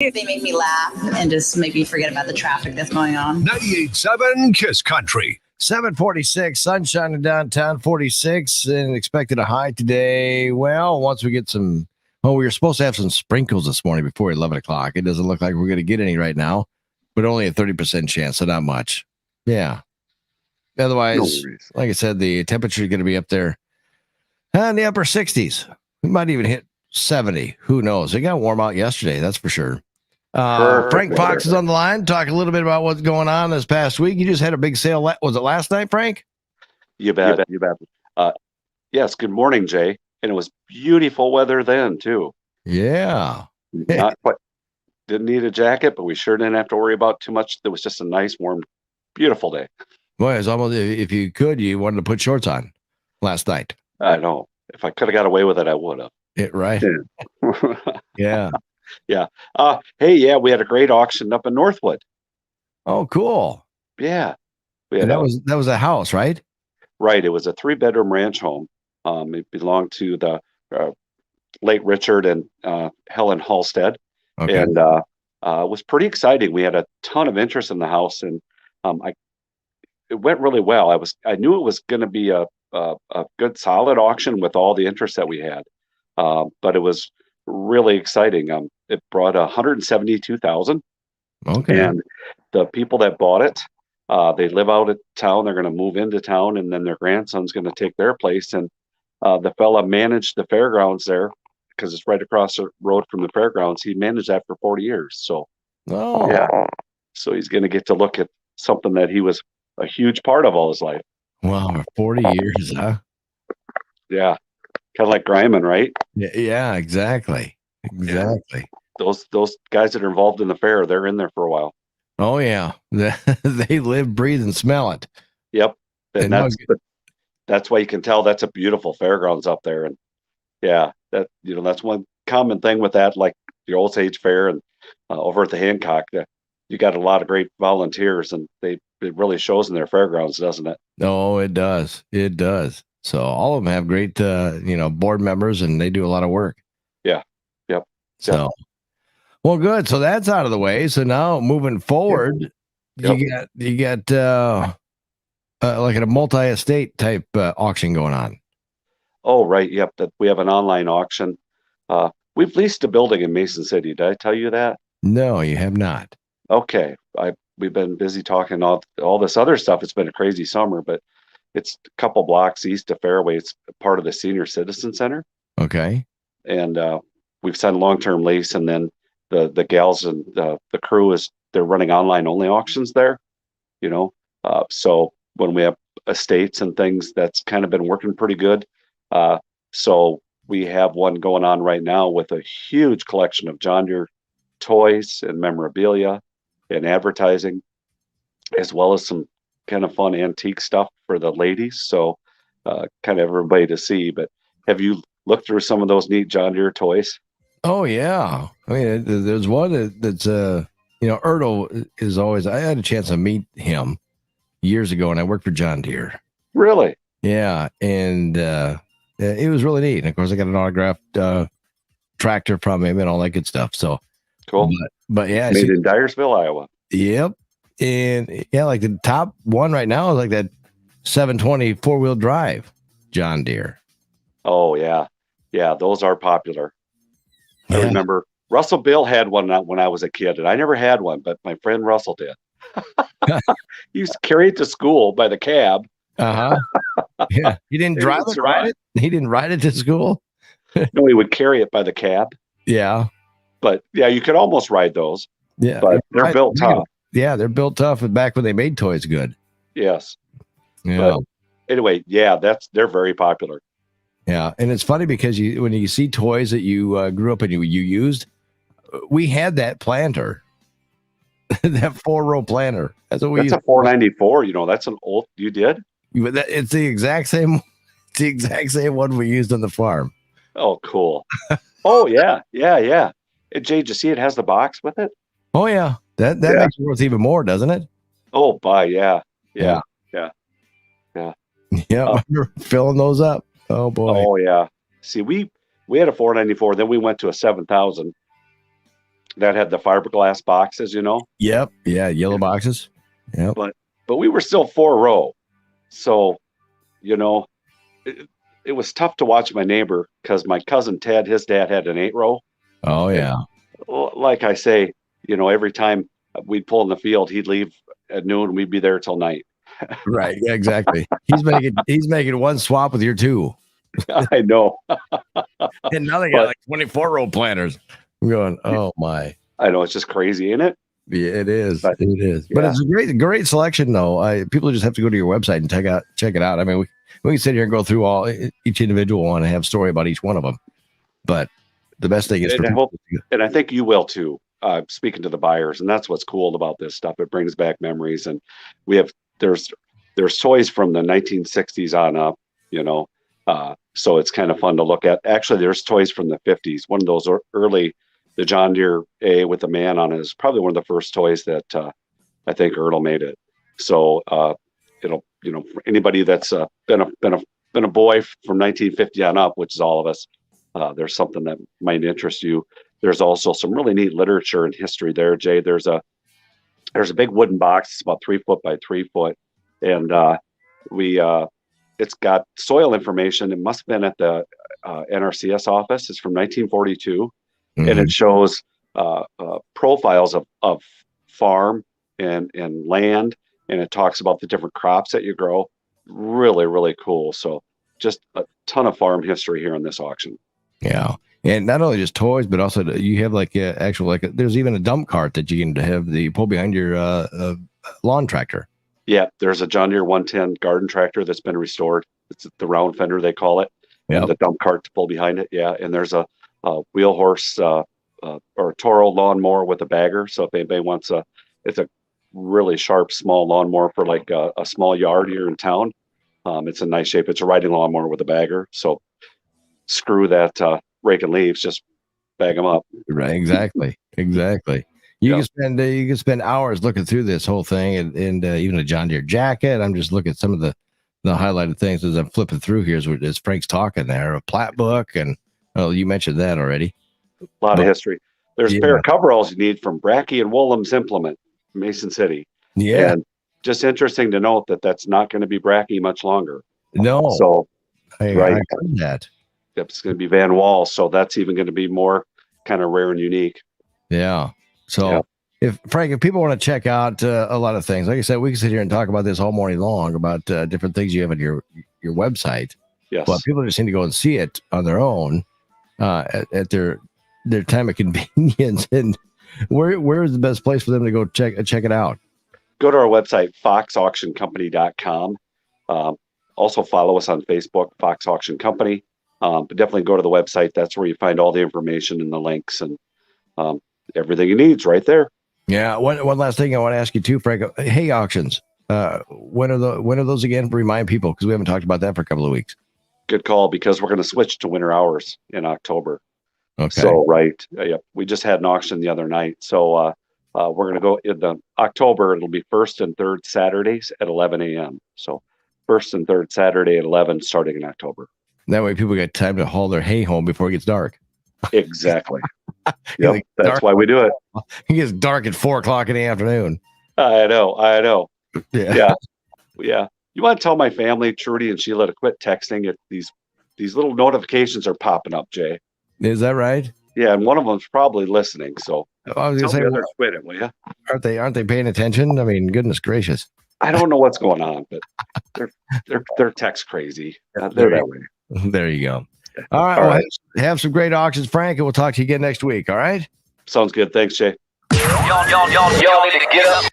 They make me laugh and just make me forget about the traffic that's going on. 98.7 Kiss Country. 746, sunshine in downtown, 46, and expected a high today. Well, once we get some, we were supposed to have some sprinkles this morning before 11 o'clock. It doesn't look like we're going to get any right now, but only a 30% chance, so not much. Yeah. Otherwise, like I said, the temperature is going to be up there in the upper 60s. We might even hit 70. Who knows? It got warm out yesterday, that's for sure. Frank Fox is on the line. Talk a little bit about what's going on this past week. You just had a big sale. Was it last night, Frank? You bet. Yes. Good morning, Jay. And it was beautiful weather then too. Yeah. Not quite. Didn't need a jacket, but we sure didn't have to worry about too much. It was just a nice, warm, beautiful day. Boy, it's almost, if you could, you wanted to put shorts on last night. I know. If I could have got away with it, I would have. Right. Yeah. Yeah. We had a great auction up in Northwood. Oh, cool. Yeah. That was a house, right? Right. It was a 3-bedroom ranch home. It belonged to the late Richard and Helen Halstead. Okay. And it was pretty exciting. We had a ton of interest in the house, and it went really well. I knew it was going to be a good, solid auction with all the interest that we had. But it was really exciting. It brought $172,000. Okay. And the people that bought it, they live out of town. They're going to move into town, and then their grandson's going to take their place. And the fella managed the fairgrounds there because it's right across the road from the fairgrounds. He managed that for 40 years. So, so he's going to get to look at something that he was a huge part of all his life. Wow, 40 years, huh? Yeah. Kind of like Greiman, right? Yeah, exactly. Yeah. Those guys that are involved in the fair, they're in there for a while. Oh yeah, they live, breathe, and smell it. Yep, and that's why you can tell that's a beautiful fairgrounds up there. And yeah, that's one common thing with that, like the Osage Fair and over at the Hancock. You got a lot of great volunteers, and it really shows in their fairgrounds, doesn't it? Oh, it does. It does. So all of them have great, board members, and they do a lot of work. Yeah. Yep. So, well, good. So that's out of the way. So now moving forward, you got like a multi-estate type auction going on. Oh, right. Yep. We have an online auction. We've leased a building in Mason City. Did I tell you that? No, you have not. Okay. We've been busy talking all this other stuff. It's been a crazy summer, but it's a couple blocks east of Fairway. It's part of the Senior Citizen Center. Okay. And we've signed a long-term lease, and then the gals and the crew they're running online only auctions there. So when we have estates and things, that's kind of been working pretty good. So we have one going on right now with a huge collection of John Deere toys and memorabilia and advertising, as well as some kind of fun antique stuff for the ladies. So kind of everybody to see. But have you looked through some of those neat John Deere toys? Oh yeah. I mean, there's one that's Ertl is always, I had a chance to meet him years ago, and I worked for John Deere. Really? Yeah. And it was really neat. And of course I got an autographed tractor from him and all that good stuff. So cool. But yeah. Made in Dyersville, Iowa. Yep. And yeah, like the top one right now is like that 720 4-wheel drive John Deere. Oh yeah. Yeah. Those are popular. Yeah. I remember Russell Bill had one when I was a kid, and I never had one, but my friend Russell did. He used to carry it to school by the cab. Yeah. He didn't drive it, ride it. He didn't ride it to school. No, he would carry it by the cab. Yeah. But yeah, you could almost ride those. Yeah. But they're built tough. Yeah, they're built tough back when they made toys good. Yes. Yeah. But anyway, yeah, they're very popular. Yeah, and it's funny because when you see toys that you grew up and you used, we had that planter, that 4-row planter. That's what we. That's a 494. That's an old. You did? It's the exact same. It's the exact same one we used on the farm. Oh, cool. Oh yeah. And Jay, did you see it has the box with it? Oh yeah, that makes it worth even more, doesn't it? Oh, yeah. I remember filling those up. Oh boy. Oh yeah. See, we had a 494, then we went to a 7000, that had the fiberglass boxes, Yep. Yeah. Yellow boxes. Yep. but we were still 4-row. So, it was tough to watch my neighbor because my cousin Ted, his dad had an 8-row. Oh yeah. Like I say, every time we'd pull in the field, he'd leave at noon. We'd be there till night. Right. Yeah, exactly. He's making one swap with your two. I know. And now they got like 24-row planters. I'm going, oh my. I know, it's just crazy, isn't it? Yeah, it is. But- It is. But yeah. it's a great selection though. People just have to go to your website and check it out. I mean, we can sit here and go through each individual one and have a story about each one of them. But the best thing is for people And I think you will too. Speaking to the buyers, and that's what's cool about this stuff. It brings back memories, and there's toys from the 1960s on up, so it's kind of fun to look at. Actually, there's toys from the 50s. One of those early, the John Deere A with the man on it is probably one of the first toys that I think Ertl made it. So it'll, for anybody that's been a boy from 1950 on up, which is all of us, there's something that might interest you. There's also some really neat literature and history there, Jay. There's a big wooden box. It's about 3 foot by 3 foot, and it's got soil information. It must have been at the NRCS office. It's from 1942, and it shows profiles of farm and land, and it talks about the different crops that you grow. Really, really cool. So just a ton of farm history here in this auction. Yeah. And not only just toys, but also you have there's even a dump cart that you can pull behind your lawn tractor. Yeah, there's a John Deere 110 garden tractor that's been restored. It's the round fender, they call it. Yeah. The dump cart to pull behind it. Yeah. And there's a wheel horse or Toro lawnmower with a bagger. So if anybody wants it's a really sharp, small lawnmower for like a small yard here in town. It's a nice shape. It's a riding lawnmower with a bagger. So screw that raking leaves, just bag them up. Right. Exactly. You can spend hours looking through this whole thing and even a John Deere jacket. I'm just looking at some of the highlighted things as I'm flipping through here as Frank's talking there, a plat book. And you mentioned that already. A lot of history. There's a pair of coveralls you need from Brackey and Woolham's Implement, Mason City. Yeah. And just interesting to note that that's not going to be Brackey much longer. No. So I heard that. It's going to be Van Wall. So that's even going to be more kind of rare and unique. Yeah. So if people want to check out a lot of things, like I said, we can sit here and talk about this all morning long about different things you have on your website. Yes. But people just need to go and see it on their own at their time of convenience. And where is the best place for them to go check it out? Go to our website, foxauctioncompany.com. Also follow us on Facebook, Fox Auction Company. But definitely go to the website. That's where you find all the information and the links and everything you need right there. Yeah. One last thing I want to ask you too, Frank. Hay auctions. When are those again? Remind people, because we haven't talked about that for a couple of weeks. Good call, because we're going to switch to winter hours in October. Okay. So we just had an auction the other night. So we're going to go in October. It'll be first and third Saturdays at 11 a.m. So first and third Saturday at 11, starting in October. That way people get time to haul their hay home before it gets dark. Exactly. Yep, that's why we do it. It gets dark at 4:00 in the afternoon. I know. Yeah. You want to tell my family, Trudy and Sheila, to quit texting? These little notifications are popping up, Jay. Is that right? Yeah, and one of them's probably listening. So I was tell gonna the say, others quit it, will you? aren't they paying attention? I mean, goodness gracious. I don't know what's going on, but they're text crazy. They're that way. There you go. All right. Well, have some great auctions, Frank, and we'll talk to you again next week. All right. Sounds good. Thanks, Jay. Y'all need to get up.